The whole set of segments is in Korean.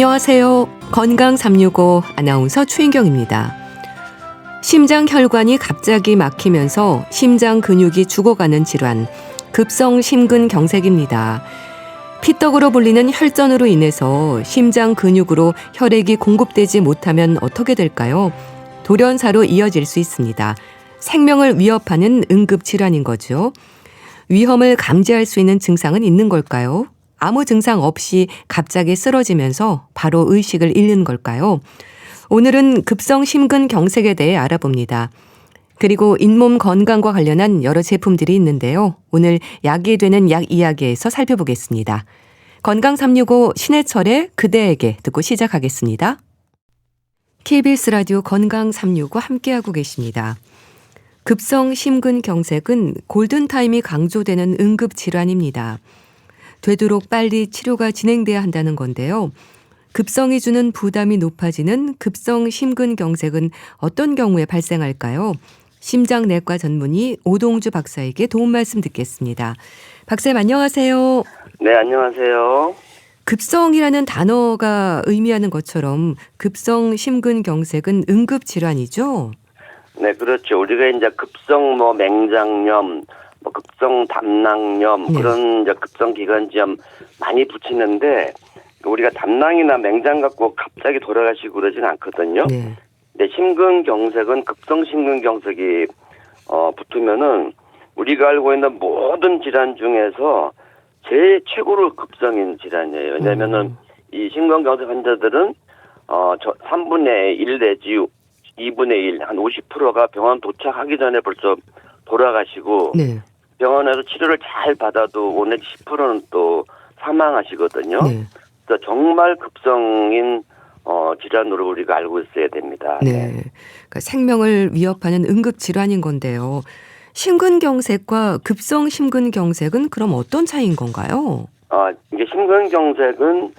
안녕하세요. 건강 365 아나운서 추인경입니다. 심장 혈관이 갑자기 막히면서 심장 근육이 죽어가는 질환, 급성 심근경색입니다. 피떡으로 불리는 혈전으로 인해서 심장 근육으로 혈액이 공급되지 못하면 어떻게 될까요? 돌연사로 이어질 수 있습니다. 생명을 위협하는 응급질환인 거죠. 위험을 감지할 수 있는 증상은 있는 걸까요? 아무 증상 없이 갑자기 쓰러지면서 바로 의식을 잃는 걸까요? 오늘은 급성 심근경색에 대해 알아봅니다. 그리고 잇몸 건강과 관련한 여러 제품들이 있는데요. 오늘 약이 되는 약 이야기에서 살펴보겠습니다. 건강 365 신해철의 그대에게 듣고 시작하겠습니다. KBS 라디오 건강 365 함께하고 계십니다. 급성 심근경색은 골든타임이 강조되는 응급질환입니다. 되도록 빨리 치료가 진행돼야 한다는 건데요. 급성이 주는 부담이 높아지는 급성 심근경색은 어떤 경우에 발생할까요? 심장내과 전문의 오동주 박사에게 도움 말씀 듣겠습니다. 박사님 안녕하세요. 네, 안녕하세요. 급성이라는 단어가 의미하는 것처럼 급성 심근경색은 응급질환이죠? 네, 그렇죠. 우리가 이제 급성 맹장염, 급성 담낭염, 네. 그런 이제 급성 기관지염 많이 붙이는데 우리가 담낭이나 맹장 갖고 갑자기 돌아가시고 그러진 않거든요. 네. 근데 심근경색은 급성 심근경색이 붙으면은 우리가 알고 있는 모든 질환 중에서 제일 최고로 급성인 질환이에요. 왜냐면은 이 심근경색 환자들은 3분의 1 내지 2분의 1, 한 50%가 병원 도착하기 전에 벌써 돌아가시고 네. 병원에서 치료를 잘 받아도 5 내지 10%는 또 사망하시거든요. 네. 그래서 정말 급성인 질환으로 우리가 알고 있어야 됩니다. 네. 그러니까 생명을 위협하는 응급질환인 건데요. 심근경색과 급성 심근경색은 그럼 어떤 차이인 건가요? 이게 심근경색은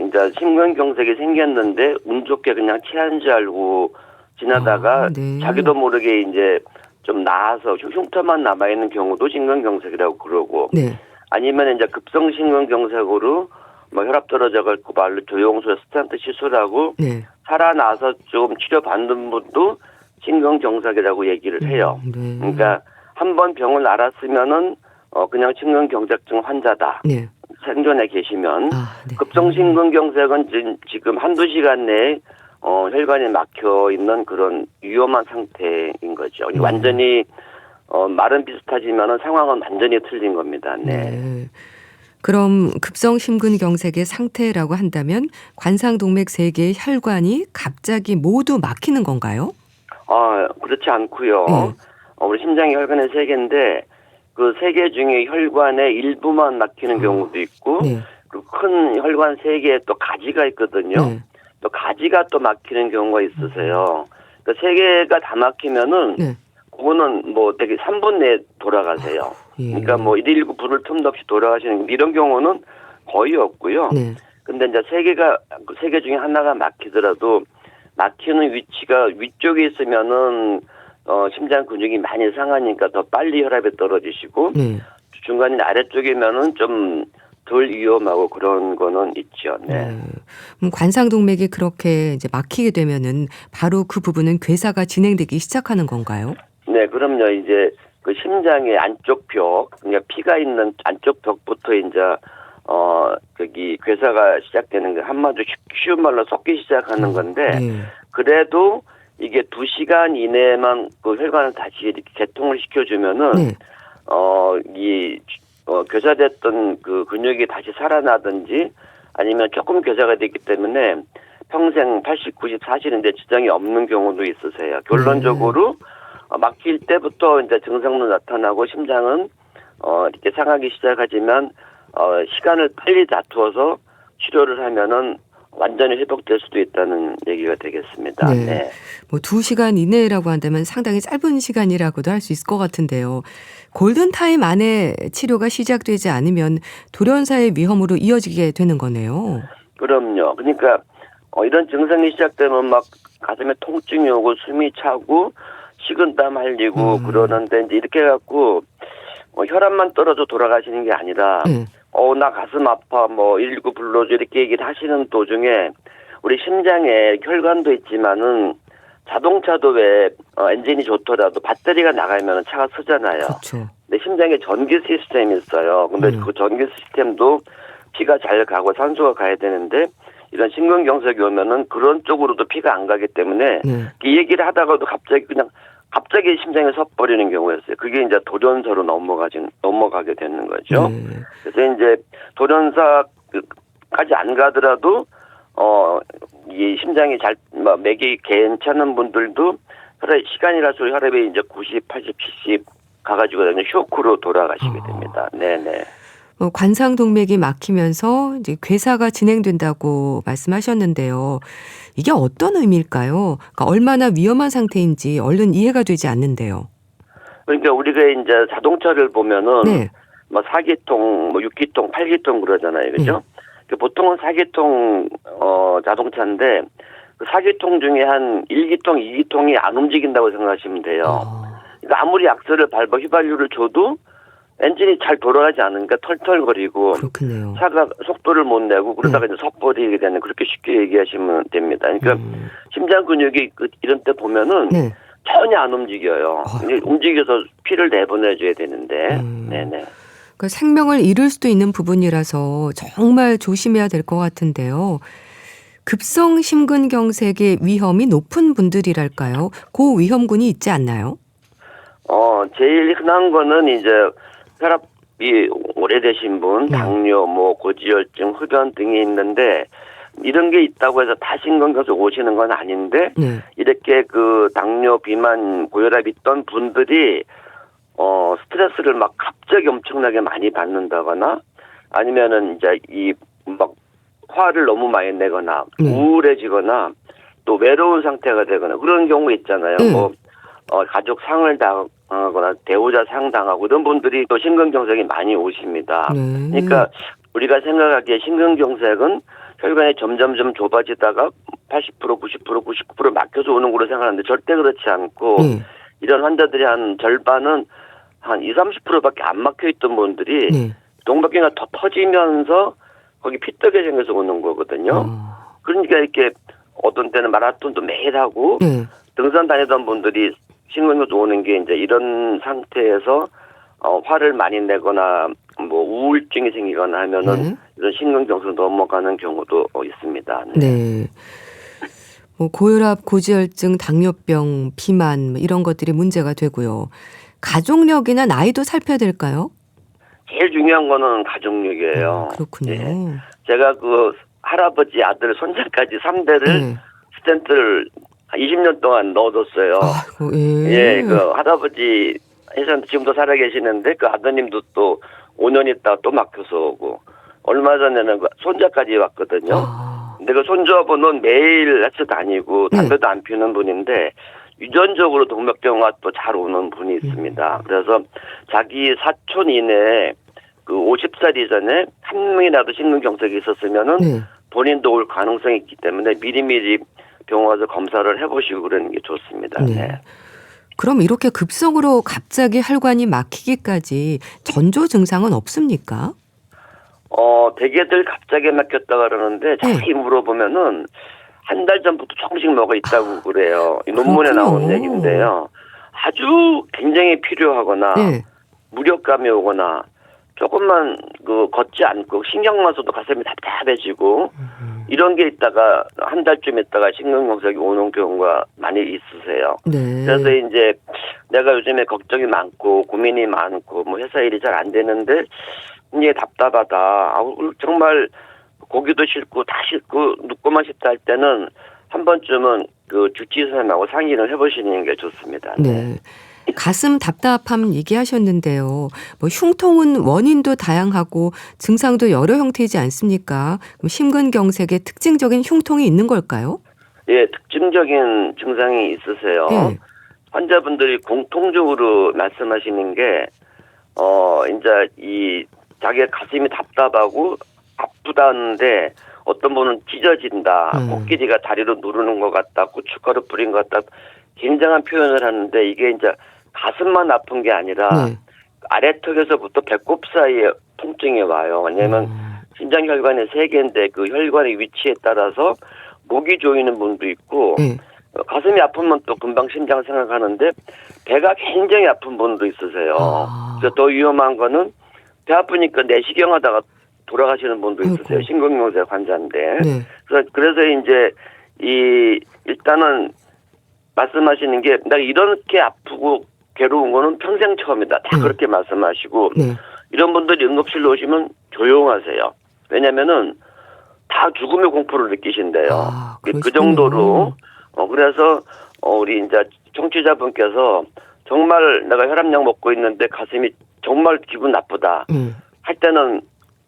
이제 심근경색이 생겼는데 운 좋게 그냥 체한 줄 알고 지나다가 네. 자기도 모르게 이제 좀 나아서 흉터만 남아있는 경우도 심근경색이라고 그러고, 네. 아니면 이제 급성 심근경색으로 혈압 떨어져가지고 말로 조영술 스탠트 시술하고 네. 살아나서 좀 치료받는 분도 심근경색이라고 얘기를 해요. 네. 그러니까 한번 병을 앓았으면은 그냥 심근경색증 환자다. 네. 생존에 계시면. 네. 급성 심근경색은 지금 한두 시간 내에 혈관이 막혀 있는 그런 위험한 상태인 거죠. 완전히 말은 비슷하지만 상황은 완전히 틀린 겁니다. 네. 그럼 급성 심근경색의 상태라고 한다면 관상동맥 3개의 혈관이 갑자기 모두 막히는 건가요? 그렇지 않고요. 네. 우리 심장의 혈관은 3개인데 그 3개 중에 혈관의 일부만 막히는 경우도 있고, 네. 그리고 큰 혈관 3개에 또 가지가 있거든요. 네. 또 가지가 또 막히는 경우가 있으세요. 그러니까 3개가 다 막히면은 네. 그거는 되게 3분 내에 돌아가세요. 예. 그러니까 119 부를 틈도 없이 돌아가시는 이런 경우는 거의 없고요. 네. 근데 이제 3개 중에 하나가 막히더라도 막히는 위치가 위쪽에 있으면은 심장 근육이 많이 상하니까 더 빨리 혈압이 떨어지시고, 네. 중간인 아래쪽이면은 좀 덜 위험하고 그런 거는 있죠. 네. 관상동맥이 그렇게 이제 막히게 되면은 바로 그 부분은 괴사가 진행되기 시작하는 건가요? 네, 그럼요. 이제 그 심장의 안쪽 벽, 그러니까 피가 있는 안쪽 벽부터 이제 저기 괴사가 시작되는 게 한마디로 쉬운 말로 섞기 시작하는 건데, 네. 그래도 이게 2시간 이내에만 그 혈관을 다시 이렇게 개통을 시켜주면은 네. 괴사됐던 그 근육이 다시 살아나든지 아니면 조금 괴사가 됐기 때문에 평생 80, 90 사시는데 지장이 없는 경우도 있으세요. 결론적으로 막힐 때부터 이제 증상도 나타나고 심장은 이렇게 상하기 시작하지만 시간을 빨리 다투어서 치료를 하면은 완전히 회복될 수도 있다는 얘기가 되겠습니다. 네. 네. 2시간 이내라고 한다면 상당히 짧은 시간이라고도 할 수 있을 것 같은데요. 골든타임 안에 치료가 시작되지 않으면 돌연사의 위험으로 이어지게 되는 거네요. 그럼요. 그러니까 이런 증상이 시작되면 막 가슴에 통증이 오고 숨이 차고 식은땀 흘리고 그러는데 이제 이렇게 해갖고 혈압만 떨어져 돌아가시는 게 아니라 나 가슴 아파, 119 불러줘, 이렇게 얘기를 하시는 도중에, 우리 심장에 혈관도 있지만은, 자동차도 왜, 엔진이 좋더라도 배터리가 나가면 차가 서잖아요. 그렇죠. 근데 심장에 전기 시스템이 있어요. 근데 그 전기 시스템도 피가 잘 가고 산소가 가야 되는데, 이런 심근경색이 오면은 그런 쪽으로도 피가 안 가기 때문에, 네. 이 얘기를 하다가도 갑자기 심장이 서버리는 경우가 있어요. 그게 이제 돌연사로 넘어가게 되는 거죠. 네. 그래서 이제 돌연사까지 안 가더라도 이 심장이 맥이 괜찮은 분들도 시간이라서 혈압이 이제 90, 80, 70 가가지고 쇼크로 돌아가시게 됩니다. 네네. 관상동맥이 막히면서 이제 괴사가 진행된다고 말씀하셨는데요. 이게 어떤 의미일까요? 그러니까 얼마나 위험한 상태인지 얼른 이해가 되지 않는데요. 그러니까 우리가 이제 자동차를 보면은 네. 4기통, 6기통, 8기통 그러잖아요. 그죠? 네. 보통은 4기통 자동차인데 그 4기통 중에 한 1기통, 2기통이 안 움직인다고 생각하시면 돼요. 그러니까 아무리 악셀을 밟아 휘발유를 줘도 엔진이 잘 돌아가지 않으니까 털털거리고 그렇겠네요. 차가 속도를 못 내고 그러다가 이제 섣버리게 되는, 그렇게 쉽게 얘기하시면 됩니다. 그러니까 심장 근육이 이런 때 보면은 네. 전혀 안 움직여요. 움직여서 피를 내보내줘야 되는데. 네네. 그러니까 생명을 잃을 수도 있는 부분이라서 정말 조심해야 될 것 같은데요. 급성 심근경색의 위험이 높은 분들이랄까요? 고위험군이 있지 않나요? 제일 흔한 거는 이제 혈압이 오래되신 분, 당뇨, 고지혈증, 흡연 등이 있는데, 이런 게 있다고 해서 다 심근경색 오시는 건 아닌데, 네. 이렇게 그 당뇨, 비만, 고혈압 있던 분들이 스트레스를 막 갑자기 엄청나게 많이 받는다거나, 아니면은 이제 화를 너무 많이 내거나, 우울해지거나, 또 외로운 상태가 되거나, 그런 경우 있잖아요. 가족 상을 당하거나, 배우자 상 당하고, 이런 분들이 또 심근경색이 많이 오십니다. 그러니까 우리가 생각하기에 심근경색은 혈관이 점점점 좁아지다가 80%, 90%, 99% 막혀서 오는 걸로 생각하는데 절대 그렇지 않고, 이런 환자들이 한 절반은 한 20, 30%밖에 안 막혀있던 분들이 동맥경화가 더 터지면서 거기 피떡이 생겨서 오는 거거든요. 그러니까 이렇게 어떤 때는 마라톤도 매일 하고 등산 다니던 분들이 심근경색 오는 게 이제 이런 상태에서 화를 많이 내거나 우울증이 생기거나 하면은 이런 심근경색으로 넘어가는 경우도 있습니다. 네. 고혈압, 고지혈증, 당뇨병, 비만 이런 것들이 문제가 되고요. 가족력이나 나이도 살펴야 될까요? 제일 중요한 거는 가족력이에요. 그렇군요. 예. 제가 그 할아버지, 아들, 손자까지 3대를 스텐트를 20년 동안 넣어뒀어요. 아이고, 예. 그 할아버지 해서 지금도 살아계시는데 그 아드님도 또 5년 있다가 또 막혀서 오고, 얼마 전에는 그 손자까지 왔거든요. 근데 그 손자분은 매일 헬스 다니고 담배도 안 피우는 분인데 유전적으로 동맥경화 또 잘 오는 분이 있습니다. 그래서 자기 사촌 이내에 그 50살 이전에 한 명이라도 심근경색이 있었으면은 본인도 올 가능성이 있기 때문에 미리미리 병원 가서 검사를 해보시고 그러는 게 좋습니다. 네. 그럼 이렇게 급성으로 갑자기 혈관이 막히기까지 전조 증상은 없습니까? 대개들 갑자기 막혔다 그러는데 자세히 물어보면은 한 달 전부터 조금씩 뭐가 있다고 그래요. 이 논문에 나온 얘기인데요. 아주 굉장히 필요하거나 무력감이 오거나 조금만 걷지 않고 신경만 써도 가슴이 답답해지고 이런 게 있다가 한 달쯤 있다가 심근경색이 오는 경우가 많이 있으세요. 그래서 이제 내가 요즘에 걱정이 많고 고민이 많고 회사 일이 잘 안 되는데 이게 답답하다. 정말 고기도 싫고 다 싫고 눕고만 싶다 할 때는 한 번쯤은 그 주치의 선생님하고 상의를 해보시는 게 좋습니다. 네. 가슴 답답함 얘기하셨는데요. 흉통은 원인도 다양하고 증상도 여러 형태이지 않습니까? 그럼 심근경색에 특징적인 흉통이 있는 걸까요? 예, 특징적인 증상이 있으세요. 환자분들이 공통적으로 말씀하시는 게 이제 이 자기가 가슴이 답답하고 아프다는데 어떤 분은 찢어진다, 코끼리가 다리로 누르는 것 같다, 고춧가루 뿌린 것 같다, 굉장한 표현을 하는데 이게 이제 가슴만 아픈 게 아니라 아래턱에서부터 배꼽 사이에 통증이 와요. 왜냐하면 심장혈관이 3개인데 그 혈관의 위치에 따라서 목이 조이는 분도 있고 네. 가슴이 아프면 또 금방 심장 생각하는데 배가 굉장히 아픈 분도 있으세요. 아. 그래서 더 위험한 거는 배 아프니까 내시경하다가 돌아가시는 분도 있으세요. 아이고. 심근경색 환자인데. 네. 그래서 이제 일단은 말씀하시는 게 내가 이렇게 아프고 괴로운 거는 평생 처음이다. 다 그렇게 말씀하시고 네. 이런 분들이 응급실로 오시면 조용하세요. 왜냐면은 다 죽음의 공포를 느끼신대요. 아, 그 그러시군요. 정도로 그래서 우리 이제 청취자분께서 정말 내가 혈압약 먹고 있는데 가슴이 정말 기분 나쁘다 할 때는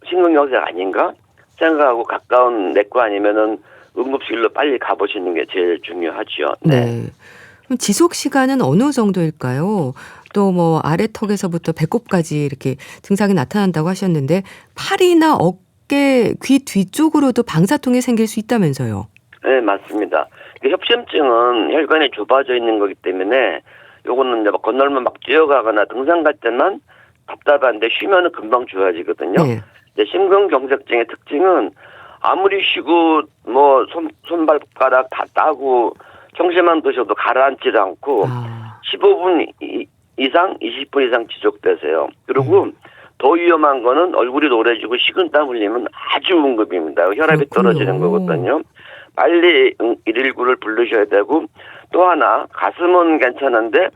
심근경색 아닌가 생각하고 가까운 내과 아니면은 응급실로 빨리 가보시는 게 제일 중요하죠. 네. 그럼 지속 시간은 어느 정도일까요? 또 뭐 아래턱에서부터 배꼽까지 이렇게 증상이 나타난다고 하셨는데 팔이나 어깨, 귀 뒤쪽으로도 방사통이 생길 수 있다면서요? 네, 맞습니다. 협심증은 혈관이 좁아져 있는 거기 때문에 요거는 이제 건널면 막 뛰어가거나 등산 갈 때만 답답한데 쉬면은 금방 좋아지거든요. 네. 심근경색증의 특징은 아무리 쉬고 뭐 손발가락 다 따고 청심환 드셔도 가라앉지를 않고 15분 이상, 20분 이상 지속되세요. 그리고 더 위험한 거는 얼굴이 노래지고 식은땀 흘리면 아주 응급입니다. 혈압이 그렇군요. 떨어지는 거거든요. 빨리 119를 부르셔야 되고 또 하나 가슴은 괜찮은데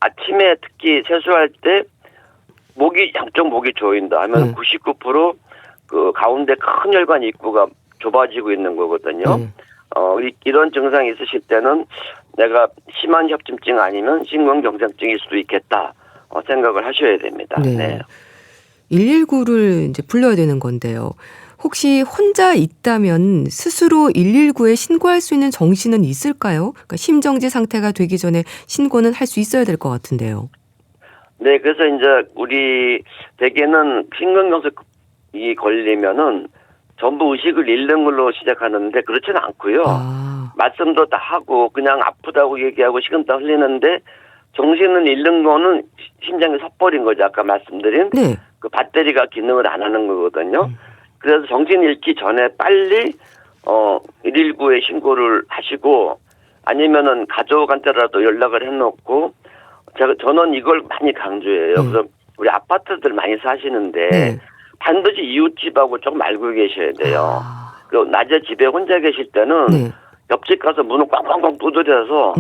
아침에 특히 세수할 때 양쪽 목이 조인다 하면 99% 가운데 큰 혈관 입구가 좁아지고 있는 거거든요. 이런 증상이 있으실 때는 내가 심한 협심증 아니면 심근경색증일 수도 있겠다 생각을 하셔야 됩니다. 네. 119를 이제 불러야 되는 건데요. 혹시 혼자 있다면 스스로 119에 신고할 수 있는 정신은 있을까요? 그러니까 심정지 상태가 되기 전에 신고는 할 수 있어야 될 것 같은데요. 네, 그래서 이제 우리 대개는 심근경색이 걸리면은 전부 의식을 잃는 걸로 시작하는데 그렇지는 않고요. 말씀도 다 하고 그냥 아프다고 얘기하고 식은땀 흘리는데 정신을 잃는 거는 심장이 섣버린 거죠. 아까 말씀드린 네. 그 배터리가 기능을 안 하는 거거든요. 그래서 정신 잃기 전에 빨리 119에 신고를 하시고 아니면은 가족한테라도 연락을 해놓고 저는 이걸 많이 강조해요. 그래서 우리 아파트들 많이 사시는데 반드시 이웃집하고 조금 알고 계셔야 돼요. 그리고 낮에 집에 혼자 계실 때는 옆집 가서 문을 꽝꽝꽝 두드려서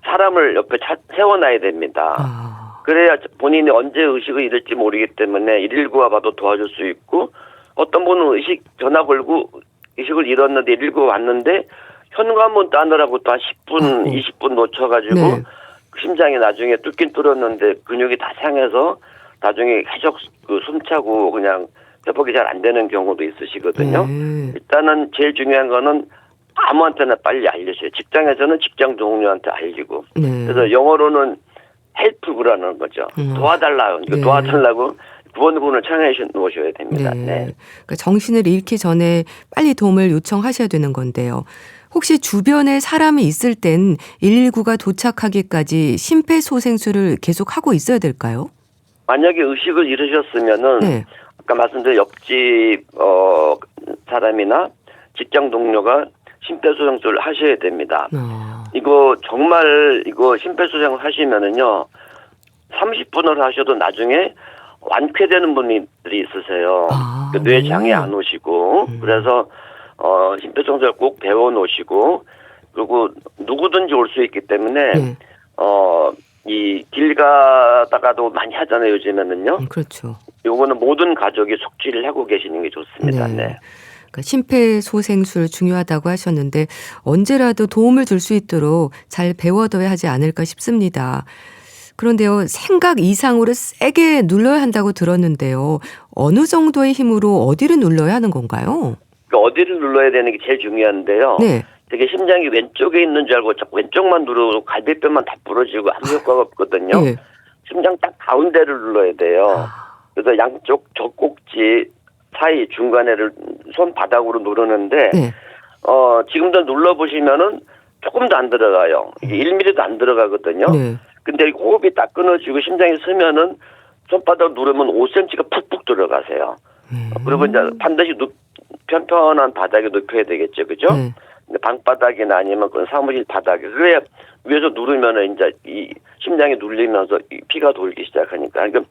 사람을 옆에 세워놔야 됩니다. 그래야 본인이 언제 의식을 잃을지 모르기 때문에 119가 봐도 도와줄 수 있고 어떤 분은 전화 걸고 의식을 잃었는데 119가 왔는데 현관문 따느라고 또 한 10분, 20분 놓쳐가지고 심장이 나중에 뚫긴 뚫었는데 근육이 다 상해서 나중에 계속 숨차고 그냥 회복이 잘 안 되는 경우도 있으시거든요. 일단은 제일 중요한 거는 아무한테나 빨리 알려줘요. 직장에서는 직장 동료한테 알리고. 그래서 영어로는 헬프라는 거죠. 도와달라요. 이거 도와달라고 구원군을 청해 놓으셔야 됩니다. 네. 그러니까 정신을 잃기 전에 빨리 도움을 요청하셔야 되는 건데요. 혹시 주변에 사람이 있을 땐 119가 도착하기까지 심폐소생술을 계속 하고 있어야 될까요? 만약에 의식을 잃으셨으면은 아까 말씀드린 옆집 사람이나 직장 동료가 심폐소생술을 하셔야 됩니다. 이거 정말 심폐소생 하시면은요 30분을 하셔도 나중에 완쾌되는 분들이 있으세요. 뇌장애 안 오시고 그래서 심폐소생술 꼭 배워 놓으시고 그리고 누구든지 올 수 있기 때문에 이 길 가다가도 많이 하잖아요 요즘에는요. 그렇죠. 요거는 모든 가족이 숙지를 하고 계시는 게 좋습니다. 네. 그러니까 심폐소생술 중요하다고 하셨는데 언제라도 도움을 줄 수 있도록 잘 배워둬야 하지 않을까 싶습니다. 그런데요. 생각 이상으로 세게 눌러야 한다고 들었는데요. 어느 정도의 힘으로 어디를 눌러야 하는 건가요? 그러니까 어디를 눌러야 되는 게 제일 중요한데요. 되게 심장이 왼쪽에 있는 줄 알고 왼쪽만 누르고 갈비뼈만 다 부러지고 아무 효과가 없거든요. 심장 딱 가운데를 눌러야 돼요. 그래서 양쪽 젖꼭지 사이 중간에를 손바닥으로 누르는데 지금도 눌러보시면은 조금도 안 들어가요. 이게 1mm도 안 들어가거든요. 근데 호흡이 딱 끊어지고 심장이 서면은 손바닥 누르면 5cm가 푹푹 들어가세요. 그리고 이제 반드시 편편한 바닥에 눕혀야 되겠죠, 그죠? 네. 근데 방바닥이나 아니면 그 사무실 바닥에 그래야 위에서 누르면은 이제 이 심장이 눌리면서 이 피가 돌기 시작하니까 그러니까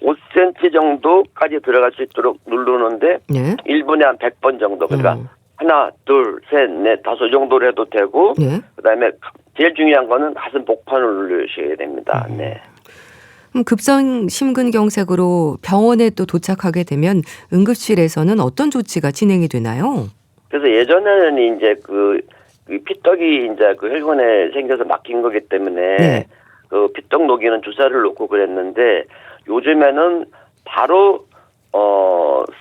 5cm 정도까지 들어갈 수 있도록 누르는데 네. 1분에 한 100번 정도 그러니까 하나, 둘, 셋, 넷, 다섯 정도로 해도 되고 네. 그다음에 제일 중요한 거는 가슴 복판을 누르셔야 됩니다. 네. 급성 심근경색으로 병원에 또 도착하게 되면 응급실에서는 어떤 조치가 진행이 되나요? 그래서 예전에는 이제 그 피떡이 이제 그 혈관에 생겨서 막힌 거기 때문에 네. 그 피떡 녹이는 주사를 놓고 그랬는데 요즘에는 바로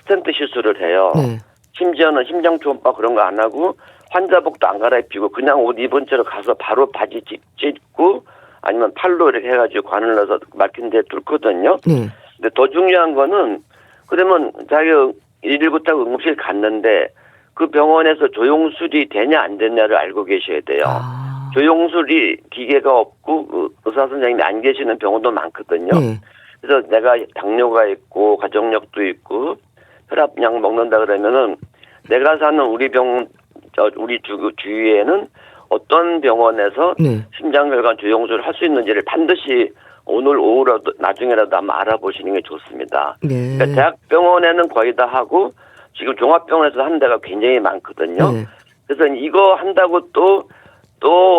스텐트 시술을 해요. 네. 심지어는 심장 초음파 그런 거 안 하고 환자복도 안 갈아입히고 그냥 옷 입은 채로 가서 바로 바지 찢고 아니면 팔로 이렇게 해가지고 관을 넣어서 막힌 데 뚫거든요. 네. 근데 더 중요한 거는 그러면 자기가 119 타고 응급실 갔는데 그 병원에서 조영술이 되냐 안 되냐를 알고 계셔야 돼요. 아. 조영술이 기계가 없고 그 의사 선생님이 안 계시는 병원도 많거든요. 네. 그래서 내가 당뇨가 있고 가족력도 있고 혈압약 먹는다 그러면은 내가 사는 우리 주위에는 어떤 병원에서 네. 심장혈관 조영술을 할 수 있는지를 반드시 오늘 오후라도 나중에라도 한번 알아보시는 게 좋습니다. 네. 그러니까 대학병원에는 거의 다 하고 지금 종합병원에서 하는 데가 굉장히 많거든요. 네. 그래서 이거 한다고 또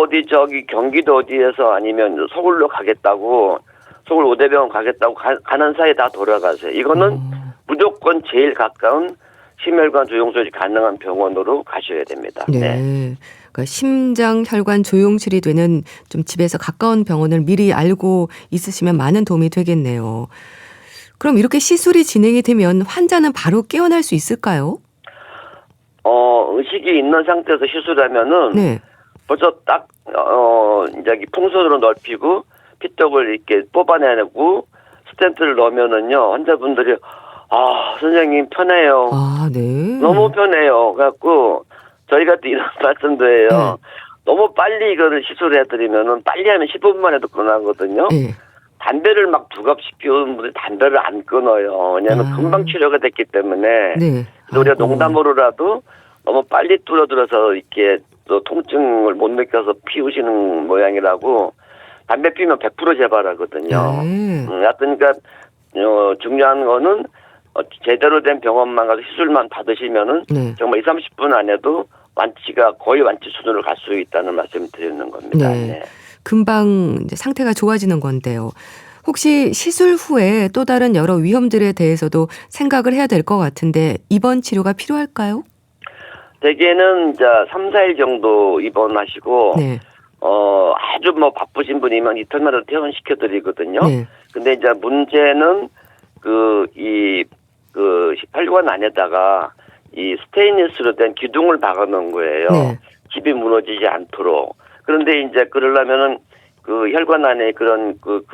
어디 경기도 어디에서 아니면 서울로 가겠다고 서울 오대병원 가겠다고 가는 사이에 다 돌아가세요. 이거는 무조건 제일 가까운 심혈관 조영술이 가능한 병원으로 가셔야 됩니다. 네. 네. 그러니까 심장 혈관 조영술이 되는 좀 집에서 가까운 병원을 미리 알고 있으시면 많은 도움이 되겠네요. 그럼 이렇게 시술이 진행이 되면 환자는 바로 깨어날 수 있을까요? 의식이 있는 상태에서 시술하면은 네. 벌써 딱 이제 풍선으로 넓히고 피떡을 이렇게 뽑아내고 스텐트를 넣으면은요 환자분들이 선생님 편해요. 아, 네. 너무 편해요. 그래갖고 저희가 또 이런 말씀도 해요. 네. 너무 빨리 이거를 시술해드리면은 빨리 하면 15분만 해도 끝나거든요. 네. 담배를 막 두 갑씩 피우는 분들이 담배를 안 끊어요. 왜냐하면 금방 치료가 됐기 때문에. 네. 그래서 우리가 농담으로라도 너무 빨리 뚫어들어서 이렇게 또 통증을 못 느껴서 피우시는 모양이라고 담배 피우면 100% 재발하거든요. 네. 하여튼 그러니까 중요한 거는 제대로 된 병원만 가서 시술만 받으시면은 네. 정말 20-30분 안에도 거의 완치 수준으로 갈 수 있다는 말씀을 드리는 겁니다. 네. 네. 금방 이제 상태가 좋아지는 건데요. 혹시 시술 후에 또 다른 여러 위험들에 대해서도 생각을 해야 될 것 같은데 입원 치료가 필요할까요? 대개는 이제 3-4일 정도 입원하시고 네. 아주 바쁘신 분이면 이틀만으로 퇴원시켜 드리거든요. 네. 근데 이제 문제는 혈관 안에다가 이 스테인리스로 된 기둥을 박아 놓은 거예요. 네. 집이 무너지지 않도록. 그런데 이제 그러려면은 그 혈관 안에 그런 그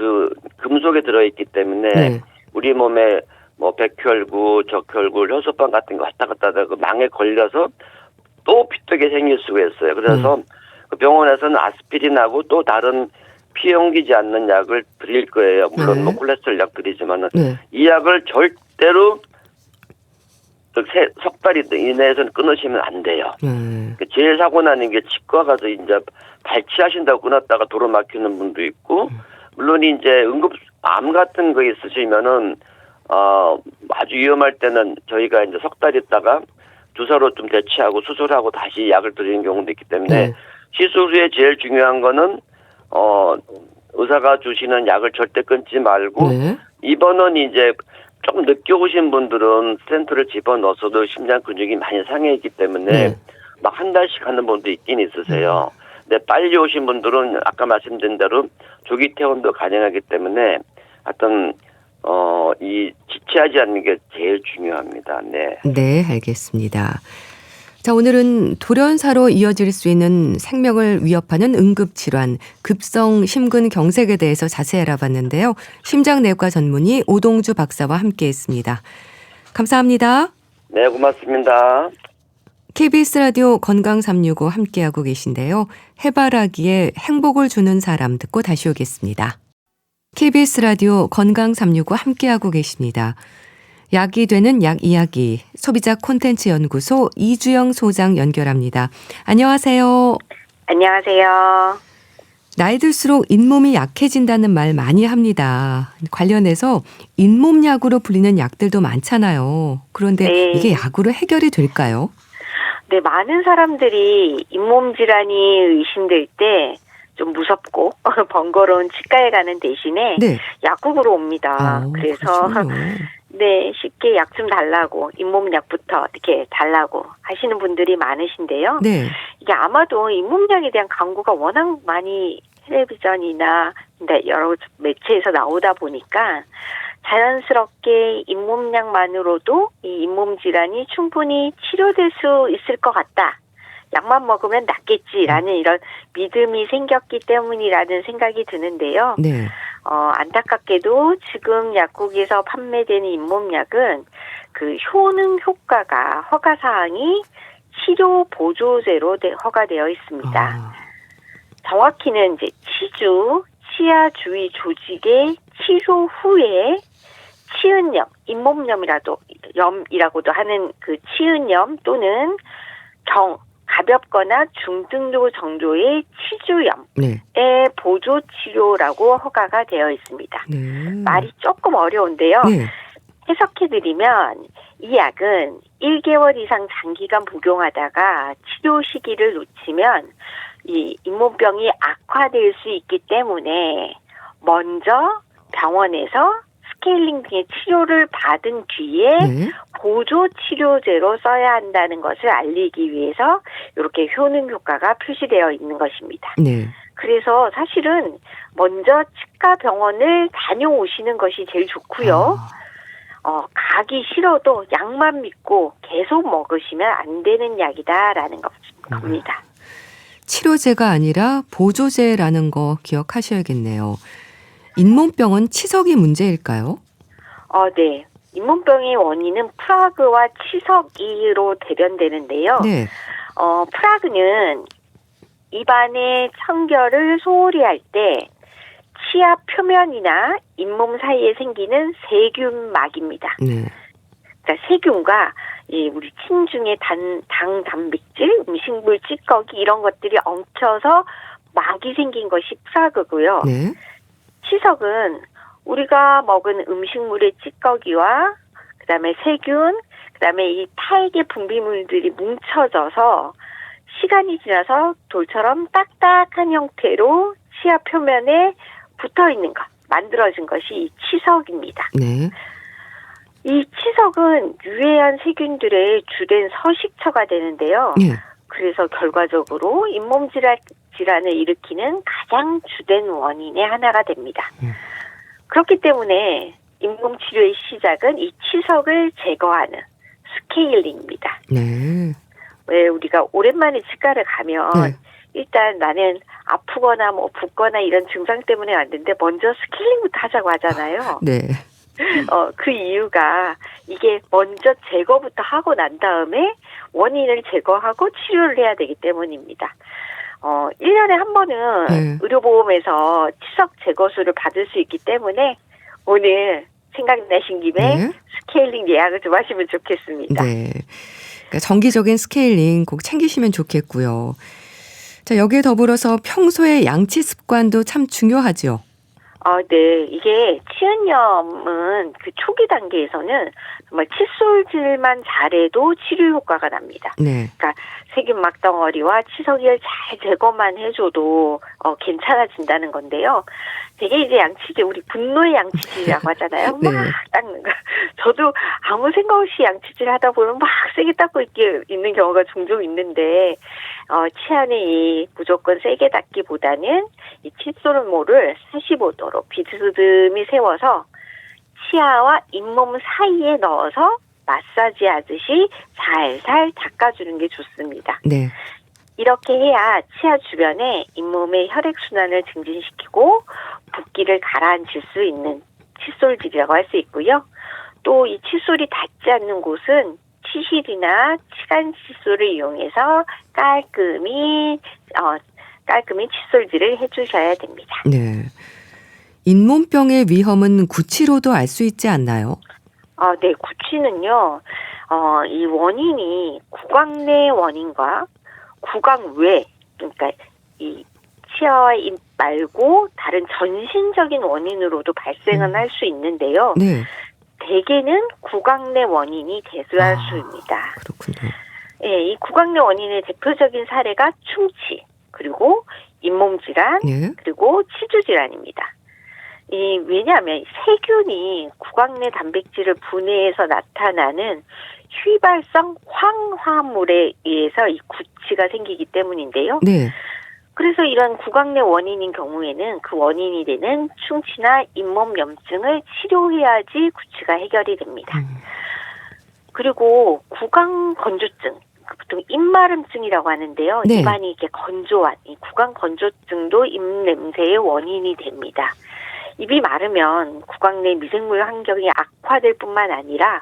금속에 들어있기 때문에 네. 우리 몸에 백혈구, 적혈구, 효소판 같은 거 왔다 갔다 하다가 망에 걸려서 또 피떡이 생길 수가 있어요. 그래서 그 병원에서는 아스피린하고 또 다른 피 옮기지 않는 약을 드릴 거예요. 물론 네. 콜레스테롤 약 드리지만은 네. 이 약을 절대로 석 달 이내에서는 끊으시면 안 돼요. 제일 사고 나는 게 치과 가서 이제 발치하신다고 끊었다가 도로 막히는 분도 있고, 물론 이제 암 같은 거 있으시면은 아주 위험할 때는 저희가 이제 석 달 있다가 주사로 좀 대치하고 수술하고 다시 약을 드리는 경우도 있기 때문에 네. 시술 후에 제일 중요한 거는 의사가 주시는 약을 절대 끊지 말고 네. 입원은 이제 조금 늦게 오신 분들은 스텐트를 집어넣어서도 심장 근육이 많이 상해 있기 때문에 네. 막 한 달씩 하는 분도 있긴 있으세요. 근데 빨리 오신 분들은 아까 말씀드린 대로 조기 퇴원도 가능하기 때문에 하여튼 지체하지 않는 게 제일 중요합니다. 네. 네, 알겠습니다. 자, 오늘은 돌연사로 이어질 수 있는 생명을 위협하는 응급질환, 급성 심근경색에 대해서 자세히 알아봤는데요. 심장내과 전문의 오동주 박사와 함께했습니다. 감사합니다. 네, 고맙습니다. KBS 라디오 건강 365 함께하고 계신데요. 해바라기에 행복을 주는 사람 듣고 다시 오겠습니다. KBS 라디오 건강 365 함께하고 계십니다. 약이 되는 약 이야기 소비자 콘텐츠 연구소 이주영 소장 연결합니다. 안녕하세요. 안녕하세요. 나이 들수록 잇몸이 약해진다는 말 많이 합니다. 관련해서 잇몸약으로 불리는 약들도 많잖아요. 그런데 네. 이게 약으로 해결이 될까요? 네, 많은 사람들이 잇몸 질환이 의심될 때 좀 무섭고 번거로운 치과에 가는 대신에 네. 약국으로 옵니다. 그래서 그렇군요. 네, 쉽게 약 좀 달라고 잇몸 약부터 이렇게 달라고 하시는 분들이 많으신데요. 네. 이게 아마도 잇몸약에 대한 광고가 워낙 많이 텔레비전이나 여러 매체에서 나오다 보니까 자연스럽게 잇몸약만으로도 이 잇몸 질환이 충분히 치료될 수 있을 것 같다. 약만 먹으면 낫겠지라는 이런 믿음이 생겼기 때문이라는 생각이 드는데요. 네. 안타깝게도 지금 약국에서 판매되는 잇몸약은 그 효능 효과가 허가 사항이 치료 보조제로 허가되어 있습니다. 아, 정확히는 이제 치아 주위 조직의 치료 후에 치은염, 잇몸염이라고도 하는 그 치은염 또는 가볍거나 중등도 정도의 치주염의 네. 보조 치료라고 허가가 되어 있습니다. 네. 말이 조금 어려운데요. 네. 해석해드리면 이 약은 1개월 이상 장기간 복용하다가 치료 시기를 놓치면 이 잇몸병이 악화될 수 있기 때문에 먼저 병원에서 스케일링 등의 치료를 받은 뒤에 네. 보조 치료제로 써야 한다는 것을 알리기 위해서 이렇게 효능 효과가 표시되어 있는 것입니다. 네. 그래서 사실은 먼저 치과 병원을 다녀오시는 것이 제일 좋고요. 가기 싫어도 약만 믿고 계속 먹으시면 안 되는 약이다라는 겁니다. 치료제가 아니라 보조제라는 거 기억하셔야겠네요. 잇몸병은 치석이 문제일까요? 네. 잇몸병의 원인은 프라그와 치석으로 대변되는데요. 네. 프라그는 입안의 청결을 소홀히 할 때 치아 표면이나 잇몸 사이에 생기는 세균막입니다. 네. 그러니까 세균과 우리 침 중에 단백질, 음식물 찌꺼기 이런 것들이 엉켜서 막이 생긴 것이 프라그고요. 네. 치석은 우리가 먹은 음식물의 찌꺼기와 그다음에 세균, 그다음에 이 탈계 분비물들이 뭉쳐져서 시간이 지나서 돌처럼 딱딱한 형태로 치아 표면에 붙어 있는 것, 만들어진 것이 이 치석입니다. 네. 이 치석은 유해한 세균들의 주된 서식처가 되는데요. 네. 그래서 결과적으로 잇몸 질환을 일으키는 가장 주된 원인의 하나가 됩니다. 그렇기 때문에 잇몸 치료의 시작은 이 치석을 제거하는 스케일링입니다. 네. 왜 우리가 오랜만에 치과를 가면 네. 일단 나는 아프거나 뭐 붓거나 이런 증상 때문에 왔는데 먼저 스케일링부터 하자고 하잖아요. 네. 그 이유가 이게 먼저 제거부터 하고 난 다음에 원인을 제거하고 치료를 해야 되기 때문입니다. 1년에 한 번은 네. 의료보험에서 치석 제거수를 받을 수 있기 때문에 오늘 생각나신 김에 네. 스케일링 예약을 좀 하시면 좋겠습니다. 네. 그러니까 정기적인 스케일링 꼭 챙기시면 좋겠고요. 자, 여기에 더불어서 평소에 양치 습관도 참 중요하죠. 네. 이게 치은염은 그 초기 단계에서는 정말 칫솔질만 잘해도 치료 효과가 납니다. 네. 그러니까 세균 막덩어리와 치석을 잘 제거만 해줘도 괜찮아진다는 건데요. 되게 이제 양치질, 우리 분노의 양치질이라고 하잖아요. 네. 막 닦는 거. 저도 아무 생각 없이 양치질 하다 보면 막 세게 닦고 있는 경우가 종종 있는데, 치안이 무조건 세게 닦기보다는 이 칫솔모를 45도로 비스듬히 세워서 치아와 잇몸 사이에 넣어서 마사지 하듯이 살살 닦아주는 게 좋습니다. 네. 이렇게 해야 치아 주변에 잇몸의 혈액순환을 증진시키고 붓기를 가라앉힐 수 있는 칫솔질이라고 할 수 있고요. 또 이 칫솔이 닿지 않는 곳은 치실이나 치간 칫솔을 이용해서 깔끔히 칫솔질을 해주셔야 됩니다. 네. 잇몸병의 위험은 구취로도 알 수 있지 않나요? 네, 구취는요, 이 원인이 구강 내 원인과 구강 외, 그러니까 이 치아와 입 말고 다른 전신적인 원인으로도 발생은 할 수 있는데요. 네. 대개는 구강 내 원인이 대다수입니다. 그렇군요. 예, 이 구강 내 원인의 대표적인 사례가 충치, 그리고 잇몸 질환, 네. 그리고 치주 질환입니다. 왜냐하면 세균이 구강 내 단백질을 분해해서 나타나는 휘발성 황화물에 의해서 이 구취가 생기기 때문인데요. 네. 그래서 이런 구강 내 원인인 경우에는 그 원인이 되는 충치나 잇몸 염증을 치료해야지 구취가 해결이 됩니다. 그리고 구강 건조증, 보통 입마름증이라고 하는데요. 네. 입안이 이렇게 건조한 이 구강 건조증도 입 냄새의 원인이 됩니다. 입이 마르면 구강 내 미생물 환경이 악화될 뿐만 아니라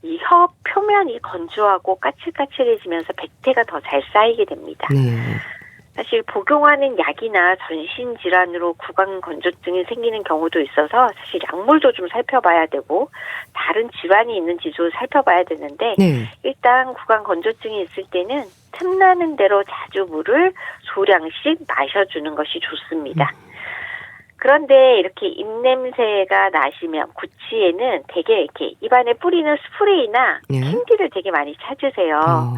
이 혀 표면이 건조하고 까칠까칠해지면서 백태가 더 잘 쌓이게 됩니다. 네. 사실 복용하는 약이나 전신 질환으로 구강 건조증이 생기는 경우도 있어서 사실 약물도 좀 살펴봐야 되고 다른 질환이 있는지도 살펴봐야 되는데 네. 일단 구강 건조증이 있을 때는 틈나는 대로 자주 물을 소량씩 마셔주는 것이 좋습니다. 그런데 이렇게 입냄새가 나시면 구취에는 되게 이렇게 입안에 뿌리는 스프레이나 예? 캔디를 되게 많이 찾으세요.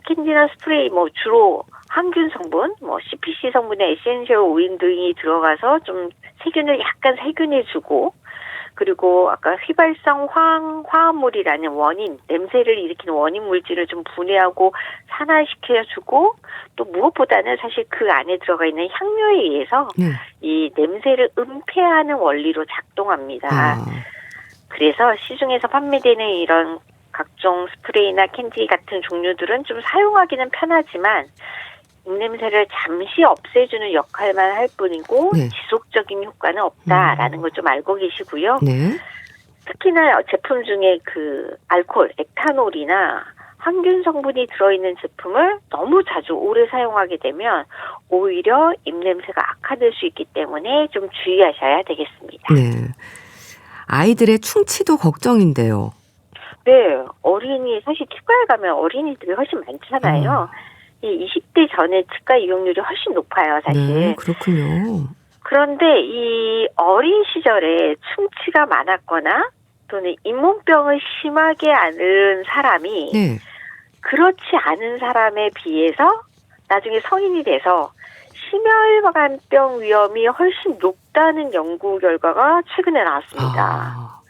캔디나 스프레이 주로 항균 성분, CPC 성분의 에센셜 오일 등이 들어가서 좀 세균을 약간 세균해주고, 그리고 아까 휘발성 화합물이라는 냄새를 일으키는 원인 물질을 좀 분해하고 산화시켜주고, 또 무엇보다는 사실 그 안에 들어가 있는 향료에 의해서 네. 이 냄새를 은폐하는 원리로 작동합니다. 그래서 시중에서 판매되는 이런 각종 스프레이나 캔디 같은 종류들은 좀 사용하기는 편하지만 입냄새를 잠시 없애주는 역할만 할 뿐이고 네. 지속적인 효과는 없다라는 걸 좀 알고 계시고요. 네. 특히나 제품 중에 그 알코올, 에탄올이나 항균 성분이 들어있는 제품을 너무 자주 오래 사용하게 되면 오히려 입냄새가 악화될 수 있기 때문에 좀 주의하셔야 되겠습니다. 네. 아이들의 충치도 걱정인데요. 네, 사실 치과에 가면 어린이들이 훨씬 많잖아요. 이 20대 전에 치과 이용률이 훨씬 높아요, 사실. 네, 그렇군요. 그런데 이 어린 시절에 충치가 많았거나 또는 잇몸병을 심하게 앓은 사람이 네. 그렇지 않은 사람에 비해서 나중에 성인이 돼서 심혈관병 위험이 훨씬 높다는 연구 결과가 최근에 나왔습니다.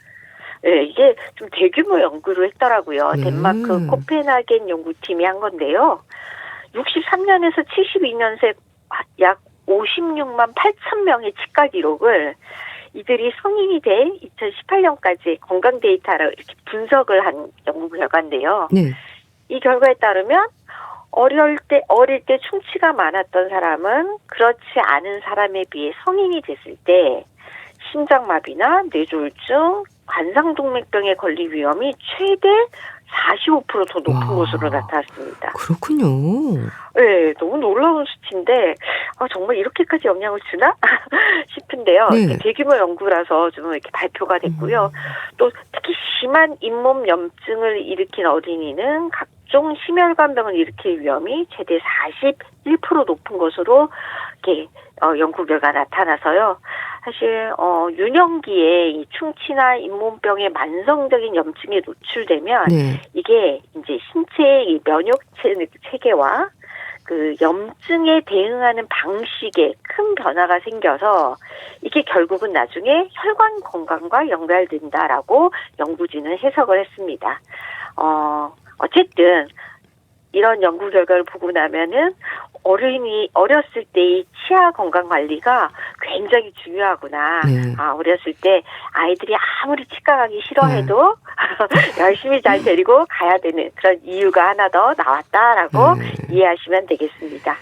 네, 이게 좀 대규모 연구를 했더라고요. 네. 덴마크 코펜하겐 연구팀이 한 건데요. 63년에서 72년생 약 56만 8천 명의 치과 기록을 이들이 성인이 된 2018년까지 건강 데이터를 이렇게 분석을 한 연구 결과인데요. 네. 이 결과에 따르면 어릴 때 충치가 많았던 사람은 그렇지 않은 사람에 비해 성인이 됐을 때 심장마비나 뇌졸중, 관상동맥병에 걸릴 위험이 최대 45% 더 높은 것으로 나타났습니다. 그렇군요. 네, 너무 놀라운 수치인데 정말 이렇게까지 영향을 주나 싶은데요. 네. 대규모 연구라서 좀 이렇게 발표가 됐고요. 또 특히 심한 잇몸 염증을 일으킨 어린이는 각종 심혈관병을 일으킬 위험이 최대 41% 높은 것으로 이렇게 연구 결과 나타나서요. 사실 유년기에 이 충치나 잇몸병의 만성적인 염증에 노출되면 네. 이게 이제 신체의 이 면역 체계와 그 염증에 대응하는 방식에 큰 변화가 생겨서 이게 결국은 나중에 혈관 건강과 연결된다라고 연구진은 해석을 했습니다. 어쨌든 이런 연구 결과를 보고 나면은 어렸을 때 이 치아 건강 관리가 굉장히 중요하구나. 네. 어렸을 때 아이들이 아무리 치과 가기 싫어해도 열심히 잘 데리고 가야 되는 그런 이유가 하나 더 나왔다라고 이해하시면 되겠습니다.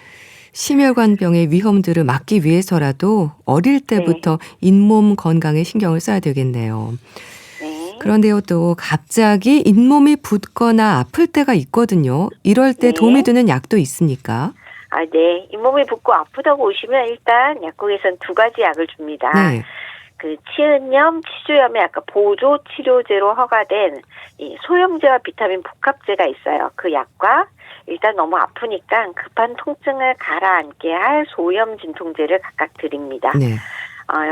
심혈관병의 위험들을 막기 위해서라도 어릴 때부터 잇몸 건강에 신경을 써야 되겠네요. 그런데요, 또 갑자기 잇몸이 붓거나 아플 때가 있거든요. 이럴 때 도움이 되는 약도 있습니까? 네. 잇몸이 붓고 아프다고 오시면 일단 약국에서는 2가지 약을 줍니다. 네. 그 치은염, 치주염에 아까 보조 치료제로 허가된 이 소염제와 비타민 복합제가 있어요. 그 약과 일단 너무 아프니까 급한 통증을 가라앉게 할 소염 진통제를 각각 드립니다. 네.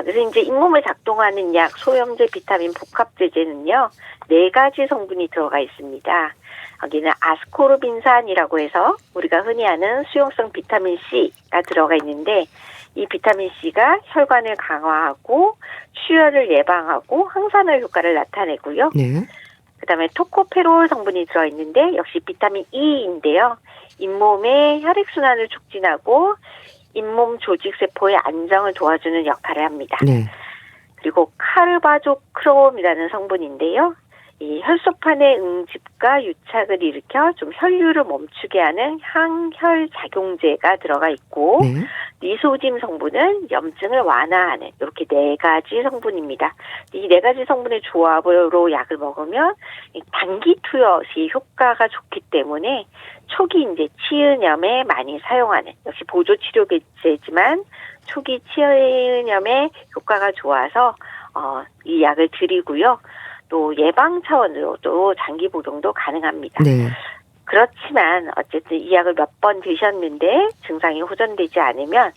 그래서 이제 잇몸을 작동하는 약 소염제 비타민 복합제제는요, 4가지 성분이 들어가 있습니다. 여기는 아스코르빈산이라고 해서 우리가 흔히 아는 수용성 비타민 C가 들어가 있는데, 이 비타민 C가 혈관을 강화하고 출혈을 예방하고 항산화 효과를 나타내고요. 네. 그다음에 토코페롤 성분이 들어있는데 역시 비타민 E인데요. 잇몸의 혈액순환을 촉진하고 잇몸 조직세포의 안정을 도와주는 역할을 합니다. 네. 그리고 카르바조크롬이라는 성분인데요. 이 혈소판의 응집과 유착을 일으켜 좀 혈류를 멈추게 하는 항혈작용제가 들어가 있고, 네. 리소짐 성분은 염증을 완화하는 이렇게 4가지 성분입니다. 이 4가지 성분의 조합으로 약을 먹으면 단기 투여시 효과가 좋기 때문에 초기 이제 치은염에 많이 사용하는, 역시 보조 치료제지만 초기 치은염에 효과가 좋아서 이 약을 드리고요. 또 예방 차원으로도 장기 복용도 가능합니다. 네. 그렇지만 어쨌든 이 약을 몇 번 드셨는데 증상이 호전되지 않으면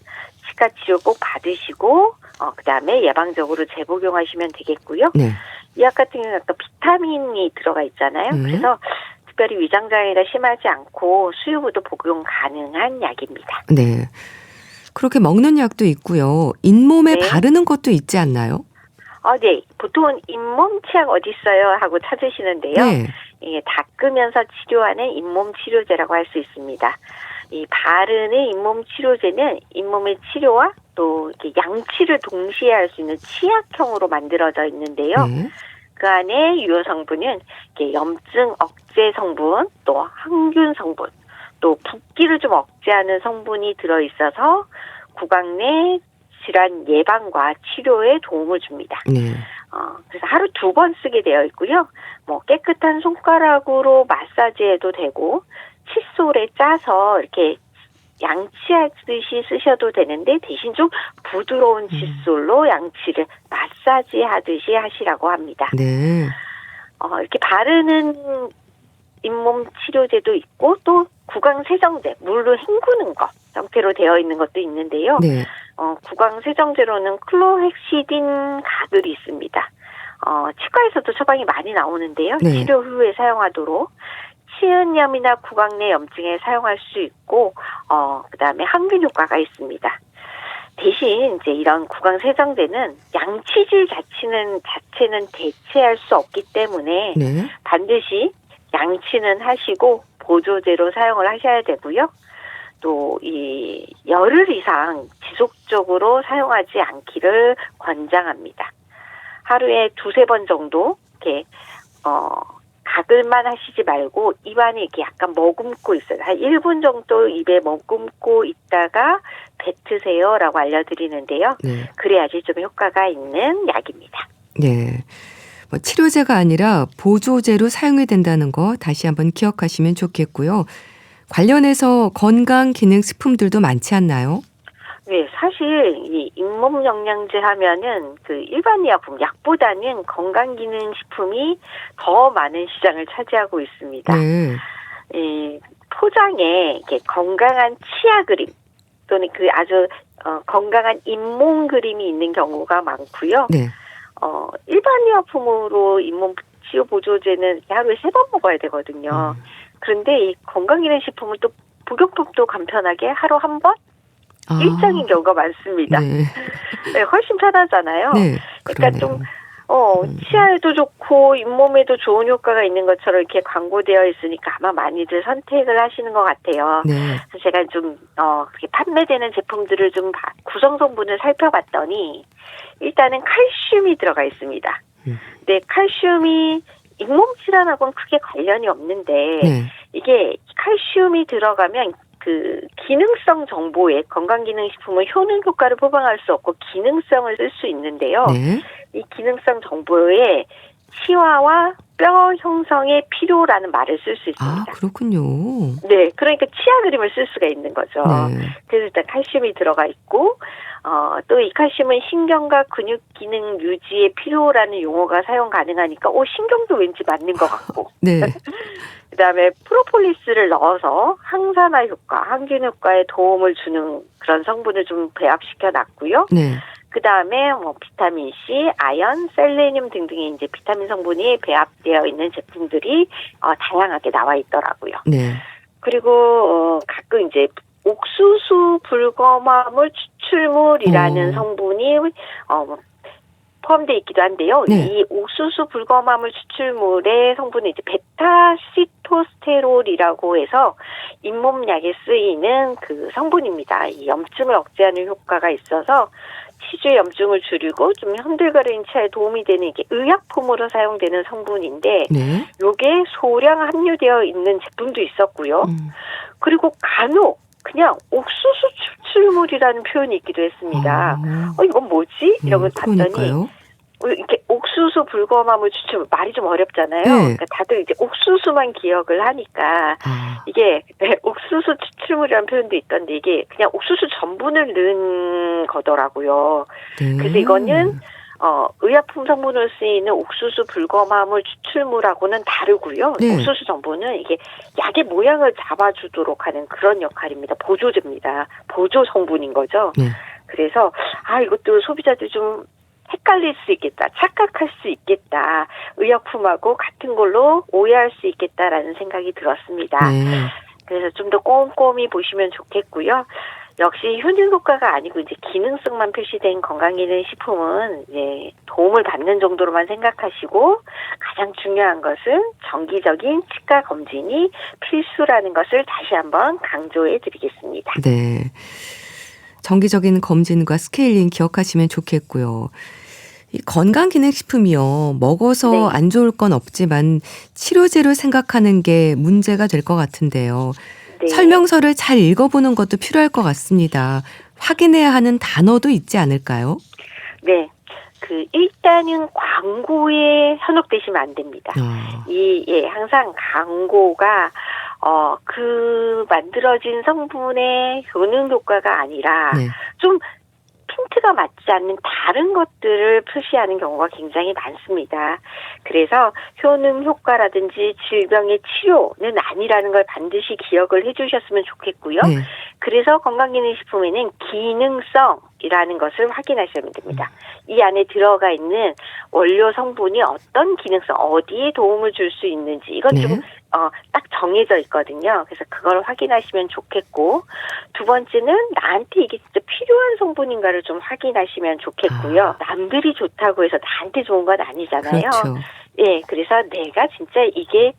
치과 치료 꼭 받으시고 그다음에 예방적으로 재복용하시면 되겠고요. 네. 이 약 같은 경우는 아까 비타민이 들어가 있잖아요. 그래서 특별히 위장장애가 심하지 않고 수유부도 복용 가능한 약입니다. 네. 그렇게 먹는 약도 있고요. 잇몸에 네. 바르는 것도 있지 않나요? 네. 보통은 잇몸 치약 어디 있어요? 하고 찾으시는데요. 네. 이게 닦으면서 치료하는 잇몸 치료제라고 할 수 있습니다. 이 바르는 잇몸 치료제는 잇몸의 치료와 또 이렇게 양치를 동시에 할 수 있는 치약형으로 만들어져 있는데요. 네. 그 안에 유효 성분은 이렇게 염증 억제 성분, 또 항균 성분, 또 붓기를 좀 억제하는 성분이 들어 있어서 구강 내 질환 예방과 치료에 도움을 줍니다. 네. 그래서 하루 2번 쓰게 되어 있고요. 뭐 깨끗한 손가락으로 마사지해도 되고 칫솔에 짜서 이렇게 양치하듯이 쓰셔도 되는데 대신 좀 부드러운 칫솔로 양치를 마사지하듯이 하시라고 합니다. 네. 이렇게 바르는 잇몸 치료제도 있고 또 구강 세정제, 물로 헹구는 것 형태로 되어 있는 것도 있는데요. 네. 구강 세정제로는 클로헥시딘 가글이 있습니다. 치과에서도 처방이 많이 나오는데요. 네. 치료 후에 사용하도록 치은염이나 구강 내 염증에 사용할 수 있고, 그다음에 항균 효과가 있습니다. 대신 이제 이런 구강 세정제는 양치질 자체는 대체할 수 없기 때문에 네. 반드시 양치는 하시고 보조제로 사용을 하셔야 되고요. 또 이 열흘 이상 지속적으로 사용하지 않기를 권장합니다. 하루에 2-3번 정도 이렇게 가글만 하시지 말고 입안에 이렇게 약간 머금고 있어요. 한 1분 정도 입에 머금고 있다가 뱉으세요라고 알려드리는데요. 네. 그래야지 좀 효과가 있는 약입니다. 네. 뭐 치료제가 아니라 보조제로 사용이 된다는 거 다시 한번 기억하시면 좋겠고요. 관련해서 건강기능식품들도 많지 않나요? 네, 사실 이 잇몸 영양제 하면은 그 일반 약보다는 건강기능식품이 더 많은 시장을 차지하고 있습니다. 네. 이 포장에 이렇게 건강한 치아 그림 또는 그 아주 건강한 잇몸 그림이 있는 경우가 많고요. 네. 일반 의약품으로 잇몸 치료 보조제는 하루에 3번 먹어야 되거든요. 그런데 이 건강기능식품은 또 복용법도 간편하게 하루 1번 일정인 경우가 많습니다. 네. 네, 훨씬 편하잖아요. 네. 그러니까 그러네요. 좀 치아에도 좋고 잇몸에도 좋은 효과가 있는 것처럼 이렇게 광고되어 있으니까 아마 많이들 선택을 하시는 것 같아요. 네. 그래서 제가 좀 그렇게 판매되는 제품들을 좀 구성 성분을 살펴봤더니 일단은 칼슘이 들어가 있습니다. 근데 칼슘이 잇몸 질환하고는 크게 관련이 없는데 네. 이게 칼슘이 들어가면 그 기능성 정보에 건강기능식품은 효능 효과를 포장할 수 없고 기능성을 쓸 수 있는데요. 네. 이 기능성 정보에 치아와 뼈 형성에 필요라는 말을 쓸 수 아, 있습니다. 그렇군요. 네, 그러니까 치아 그림을 쓸 수가 있는 거죠. 네. 그래서 일단 칼슘이 들어가 있고, 또 이 칼슘은 신경과 근육 기능 유지에 필요라는 용어가 사용 가능하니까, 신경도 왠지 맞는 것 같고. 네. 그다음에 프로폴리스를 넣어서 항산화 효과, 항균 효과에 도움을 주는 그런 성분을 좀 배합시켜 놨고요. 네. 그다음에 비타민 C, 아연, 셀레늄 등등의 이제 비타민 성분이 배합되어 있는 제품들이 다양하게 나와 있더라고요. 네. 그리고 가끔 이제 옥수수 불검화물 추출물이라는 오. 성분이 포함되어 있기도 한데요. 네. 이 옥수수 불검화물 추출물의 성분은 이제 베타시토스테롤이라고 해서 잇몸약에 쓰이는 그 성분입니다. 이 염증을 억제하는 효과가 있어서 치주의 염증을 줄이고 좀 흔들거리는 치아에 도움이 되는 이게 의약품으로 사용되는 성분인데, 네. 요게 소량 함유되어 있는 제품도 있었고요. 그리고 간혹 그냥 옥수수 추출물이라는 표현이 있기도 했습니다. 이건 뭐지? 이러고 봤더니 그러니까요. 이렇게 옥수수 불검화물 추출물, 말이 좀 어렵잖아요. 네. 그러니까 다들 이제 옥수수만 기억을 하니까 이게 옥수수 추출물이라는 표현도 있던데 이게 그냥 옥수수 전분을 넣은 거더라고요. 네. 그래서 이거는 의약품 성분으로 쓰이는 옥수수 불검화물 추출물하고는 다르고요. 네. 옥수수 전분은 이게 약의 모양을 잡아주도록 하는 그런 역할입니다. 보조제입니다. 보조 성분인 거죠. 네. 그래서 이것도 소비자들이 좀 헷갈릴 수 있겠다, 착각할 수 있겠다, 의약품하고 같은 걸로 오해할 수 있겠다라는 생각이 들었습니다. 네. 그래서 좀 더 꼼꼼히 보시면 좋겠고요. 역시 효능 효과가 아니고 이제 기능성만 표시된 건강기능식품은 이제 도움을 받는 정도로만 생각하시고, 가장 중요한 것은 정기적인 치과 검진이 필수라는 것을 다시 한번 강조해 드리겠습니다. 네. 정기적인 검진과 스케일링 기억하시면 좋겠고요. 이 건강기능식품이요. 먹어서 네. 안 좋을 건 없지만 치료제로 생각하는 게 문제가 될 것 같은데요. 네. 설명서를 잘 읽어보는 것도 필요할 것 같습니다. 확인해야 하는 단어도 있지 않을까요? 네. 일단은 광고에 현혹되시면 안 됩니다. 항상 광고가, 만들어진 성분의 효능 효과가 아니라, 네. 좀 핀트가 맞지 않는 다른 것들을 표시하는 경우가 굉장히 많습니다. 그래서 효능 효과라든지 질병의 치료는 아니라는 걸 반드시 기억을 해주셨으면 좋겠고요. 네. 그래서 건강기능식품에는 기능성이라는 것을 확인하셔야 됩니다. 이 안에 들어가 있는 원료 성분이 어떤 기능성, 어디에 도움을 줄 수 있는지, 이건 네. 좀 딱 정해져 있거든요. 그래서 그걸 확인하시면 좋겠고, 두 번째는 나한테 이게 진짜 필요한 성분인가를 좀 확인하시면 좋겠고요. 남들이 좋다고 해서 나한테 좋은 건 아니잖아요. 그렇죠. 예, 그래서 내가 진짜 이게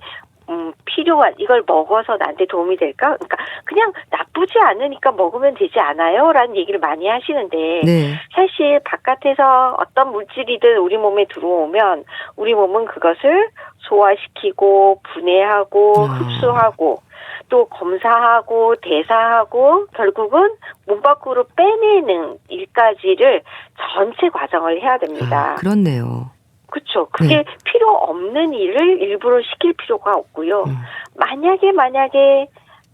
필요한, 이걸 먹어서 나한테 도움이 될까? 그러니까 그냥 나쁘지 않으니까 먹으면 되지 않아요? 라는 얘기를 많이 하시는데, 네. 사실 바깥에서 어떤 물질이든 우리 몸에 들어오면 우리 몸은 그것을 소화시키고 분해하고 흡수하고 또 검사하고 대사하고 결국은 몸 밖으로 빼내는 일까지를 전체 과정을 해야 됩니다. 그렇네요. 그렇죠. 그게 필요 없는 일을 일부러 시킬 필요가 없고요. 만약에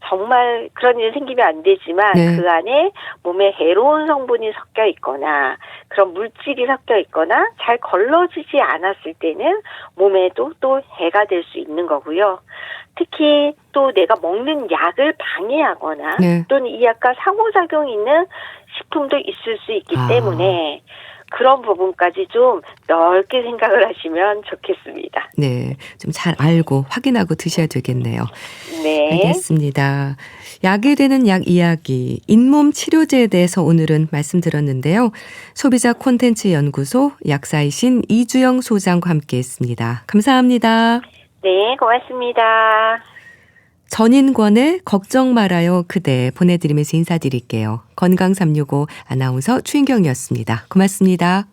정말 그런 일이 생기면 안 되지만 네. 그 안에 몸에 해로운 성분이 섞여 있거나 그런 물질이 섞여 있거나 잘 걸러지지 않았을 때는 몸에도 또 해가 될 수 있는 거고요. 특히 또 내가 먹는 약을 방해하거나 네. 또는 이 약과 상호작용이 있는 식품도 있을 수 있기 때문에 그런 부분까지 좀 넓게 생각을 하시면 좋겠습니다. 네. 좀 잘 알고 확인하고 드셔야 되겠네요. 네. 알겠습니다. 약이 되는 약 이야기, 잇몸 치료제에 대해서 오늘은 말씀드렸는데요. 소비자 콘텐츠 연구소 약사이신 이주영 소장과 함께했습니다. 감사합니다. 네, 고맙습니다. 전인권의 걱정 말아요 그대 보내드리면서 인사드릴게요. 건강365 아나운서 추인경이었습니다. 고맙습니다.